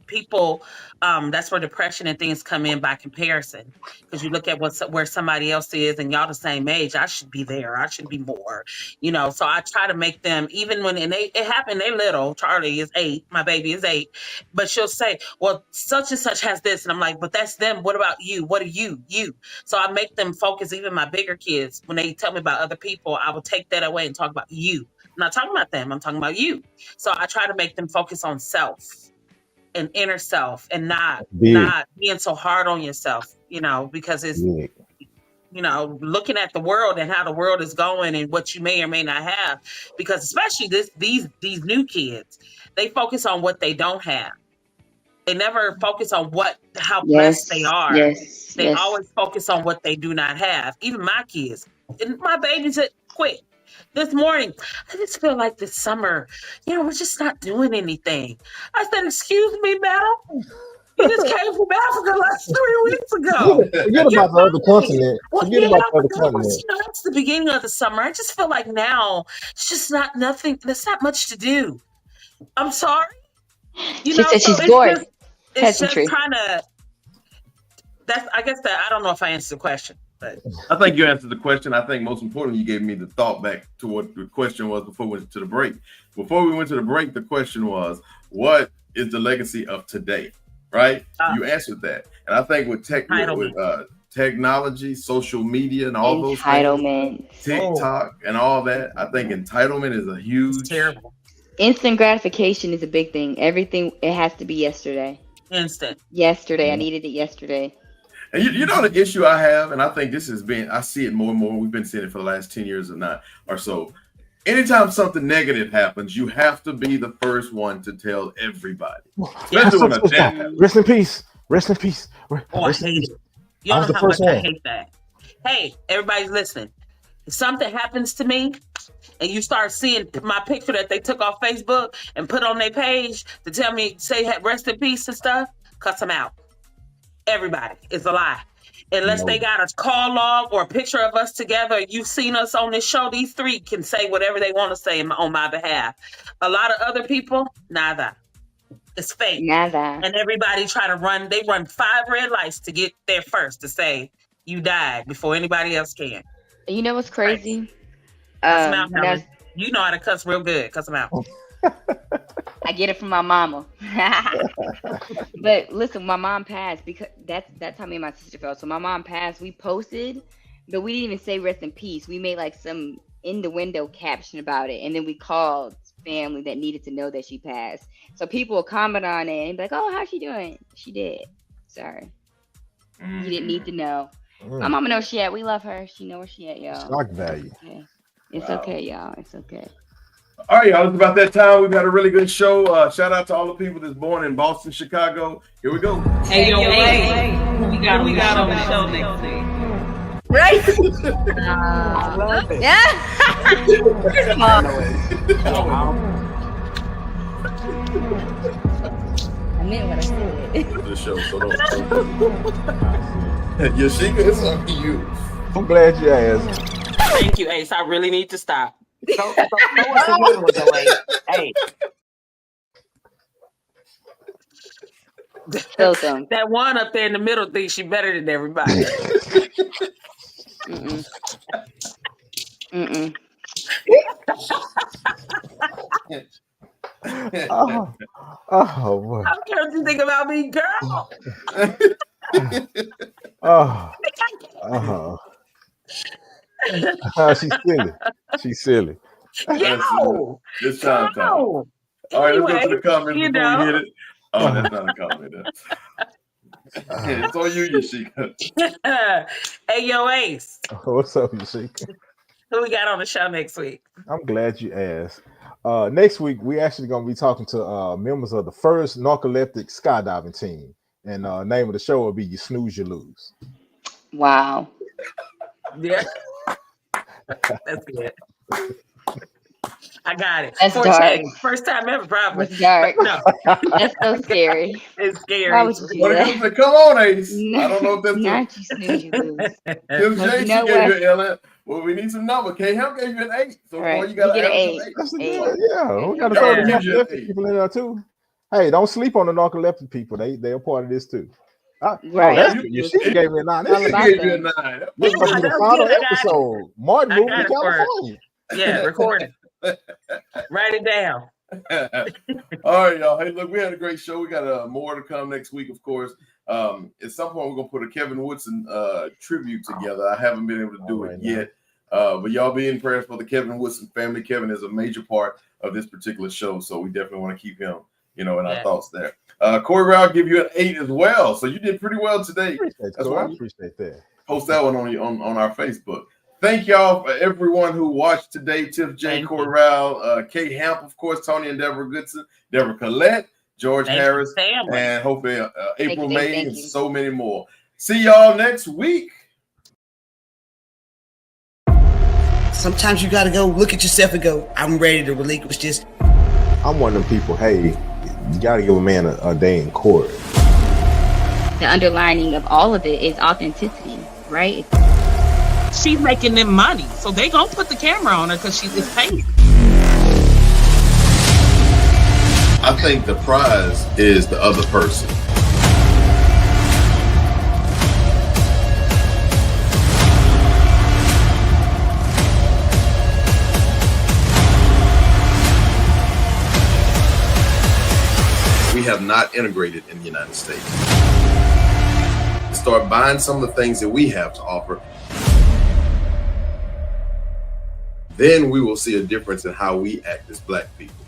people, that's where depression and things come in by comparison. Because you look at where somebody else is, and y'all the same age. I should be there. I should be more. So I try to make them, even when it happened. They're little. Charlie is 8. My baby is 8. But she'll say, "Well, such and such has this," and I'm like, "But that's them. What about you? What are you? You?" So I make them focus. Even my bigger kids, when they tell me about other people, I will take that away and talk about you. I'm not talking about them. I'm talking about you. So I try to make them focus on self and inner self, and not being so hard on yourself, because it's, looking at the world and how the world is going and what you may or may not have, because especially these new kids, they focus on what they don't have. They never focus on how blessed they are. They always focus on what they do not have. Even my kids, and my babies quit. This morning, I just feel like this summer, we're just not doing anything. I said, "Excuse me, madam. You just came from Africa like 3 weeks ago." Forget about the other continent. Forget about the other continent. It's the beginning of the summer. I just feel like now it's just nothing. There's not much to do. I'm sorry. She said she's bored. It's just trying to. I guess I don't know if I answered the question. But I think you answered the question. I think most importantly, you gave me the thought back to what the question was before we went to the break. Before we went to the break, the question was, what is the legacy of today? Right? You answered that. And I think with technology, social media, and all those things, TikTok and all that, I think entitlement is a huge... terrible. Instant gratification is a big thing. Everything, it has to be yesterday. Instant. Yesterday. I needed it yesterday. And you know the issue I have, and I think this has been, I see it more and more. We've been seeing it for the last 10 years or so. Anytime something negative happens, you have to be the first one to tell everybody. Especially when a death happens. Rest in peace. Rest in peace. I hate it. You don't know how much I hate that. Hey, everybody's listening. If something happens to me and you start seeing my picture that they took off Facebook and put on their page to tell me, say rest in peace and stuff, cuss them out. Everybody. It's a lie. Unless they got a call log or a picture of us together, you've seen us on this show, these 3 can say whatever they want to say on my behalf. A lot of other people, nada. It's fake. Nada. And everybody they run 5 red lights to get there first to say you died before anybody else can. You know what's crazy? Cuss them out, Helen. You know how to cuss real good. Cuss them out. I get it from my mama. But listen, my mom passed because that's how me and my sister felt. So my mom passed. We posted, but we didn't even say rest in peace. We made like some in the window caption about it, and then we called family that needed to know that she passed. So people will comment on it and be like, "Oh, how's she doing?" She did. Sorry, you didn't need to know. My mama knows she at. We love her. She know where she at, y'all. Stock value. It's okay, y'all. It's okay. All right, y'all. It's about that time. We've got a really good show. Shout out to all the people that's born in Boston, Chicago. Here we go. Hey, yo, who we got on the show next week? Right? I meant what I said. The show, so don't. Yashika, it's up to you. I'm glad you asked. Thank you, Ace. I really need to stop. Throw us another one, though, Ace. Hey. So dumb. That one up there in the middle thinks she better than everybody. Oh boy. How can you think about me, girl? She's silly. She's silly. Yo! It's time. All right, let's go to the comments before we hit it. Oh, that's not a comment. It's on you, Yashika. Hey, yo, Ace. What's up, Yashika? Who we got on the show next week? I'm glad you asked. Next week, we're actually going to be talking to members of the first narcoleptic skydiving team. And name of the show will be You Snooze, You Lose. Wow. Yeah. That's good. I got it. That's dark. First time ever, probably. That's dark. No. That's so scary. It's scary. Why would you do that? Come on, Ace. I don't know if that's not You Snooze, You Lose. Kim J, she gave you an L. Well, we need some number. K-Ham gave you an 8. So right. you got an 8. That's a good, yeah, we got to throw the narcoleptic people in there too. Hey, don't sleep on the narcoleptic people. They're a part of this too. Right. She gave me a 9. She gave you a 9. This is the final episode. Martin moved to California. Yeah, record it. Write it down. All right, y'all. Hey, look, we had a great show. We got more to come next week, of course. At some point, we're gonna put a Kevin Woodson tribute together. I haven't been able to do it yet, but y'all be in prayers for the Kevin Woodson family. Kevin is a major part of this particular show, so we definitely want to keep him, in our thoughts there. Corey Rao give you an 8 as well, so you did pretty well today. That's why I appreciate that. Post that one on our Facebook. Thank y'all for everyone who watched today. Tiff J, Corey Rao, Kate Hamp, of course, Tony and Deborah Goodson, Deborah Collette, George Harris, and hopefully April May, and so many more. See y'all next week. Sometimes you got to go look at yourself and go, I'm ready to relinquish this. I'm one of them people, hey, you got to give a man a day in court. The underlining of all of it is authenticity, right? She's making them money, so they gonna put the camera on her because she's paid. I think the prize is the other person. We have not integrated in the United States. Start buying some of the things that we have to offer. Then we will see a difference in how we act as Black people.